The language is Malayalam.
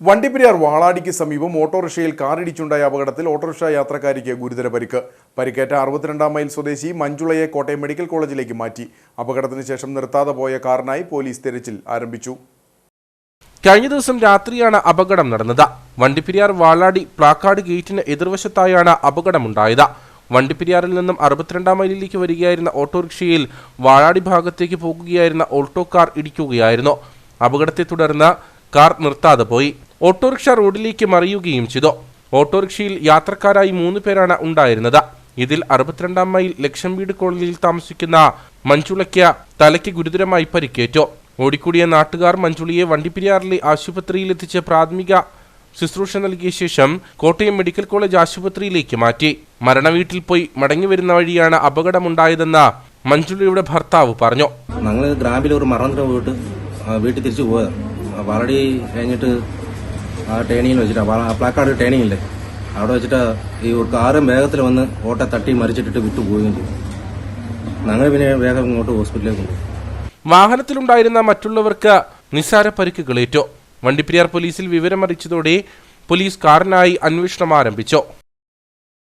വണ്ടിപ്പെരിയാർ വാളാടിക്ക് സമീപം ഓട്ടോറിക്ഷയിൽ കാറിടിച്ചുണ്ടായ അപകടത്തിൽ ഓട്ടോറിക്ഷ യാത്രക്കാരിക്ക് ഗുരുതര പരിക്ക്. പരിക്കേറ്റ 62 മൈൽ സ്വദേശി മഞ്ജുളയെ കോട്ടയം മെഡിക്കൽ കോളേജിലേക്ക് മാറ്റി. അപകടത്തിന് ശേഷം നിർത്താതെ പോയ കാറിനായി പോലീസ് തിരച്ചിൽ ആരംഭിച്ചു. കഴിഞ്ഞ ദിവസം രാത്രിയാണ് അപകടം നടന്നത്. വണ്ടിപ്പെരിയാർ വാളാടി പ്ലാക്കാട് ഗേറ്റിന് എതിർവശത്തായാണ് അപകടമുണ്ടായത്. വണ്ടിപ്പെരിയാറിൽ നിന്നും 62 മൈലിലേക്ക് വരികയായിരുന്ന ഓട്ടോറിക്ഷയിൽ വാളാടി ഭാഗത്തേക്ക് പോകുകയായിരുന്ന ഓൾട്ടോ കാർ ഇടിക്കുകയായിരുന്നു. അപകടത്തെ തുടർന്ന് കാർ നിർത്താതെ പോയി. ഓട്ടോറിക്ഷ റോഡിലേക്ക് മറിയുകയും ചെയ്തു. ഓട്ടോറിക്ഷയിൽ യാത്രക്കാരായി 3 പേരാണ് ഉണ്ടായിരുന്നത്. ഇതിൽ 62 മൈൽ ലക്ഷം വീട് കോളനിയിൽ താമസിക്കുന്ന മഞ്ജുളയ്ക്ക് തലയ്ക്ക് ഗുരുതരമായി പരിക്കേറ്റു. ഓടിക്കൂടിയ നാട്ടുകാർ മഞ്ജുളയെ വണ്ടിപ്പെരിയാറിലെ ആശുപത്രിയിൽ എത്തിച്ച് പ്രാഥമിക ശുശ്രൂഷ നൽകിയ ശേഷം കോട്ടയം മെഡിക്കൽ കോളേജ് ആശുപത്രിയിലേക്ക് മാറ്റി. മരണവീട്ടിൽ പോയി മടങ്ങി വരുന്ന വഴിയാണ് അപകടമുണ്ടായതെന്ന് മഞ്ജുളയുടെ ഭർത്താവ് പറഞ്ഞു. ഞങ്ങൾ ഗ്രാമിൽ ഒരു മരണത്തിന് പോയിട്ട് വീട്ടിൽ തിരിച്ചു പോയത്. വാളടി കഴിഞ്ഞിട്ട് ആ ടേണിങ്ങിൽ വെച്ചിട്ട് പ്ലാക്കാട് ടേണിംഗ് ഇല്ലേ, അവിടെ വെച്ചിട്ട് ഈ ഒരു കാറും വേഗത്തിൽ വന്ന് ഓട്ടോ തട്ടി മറിച്ചിട്ടിട്ട് വിട്ടു പോവുകയും ചെയ്തു. ഞങ്ങൾ പിന്നെ വേഗം ഇങ്ങോട്ട് ഹോസ്പിറ്റലിലേക്ക് കൊണ്ടുപോയി. വാഹനത്തിലുണ്ടായിരുന്ന മറ്റുള്ളവർക്ക് നിസ്സാര പരിക്കുകളേറ്റു. വണ്ടിപ്പെരിയാർ പോലീസിൽ വിവരമറിയിച്ചതോടെ പോലീസ് കാറിനായി അന്വേഷണം ആരംഭിച്ചു.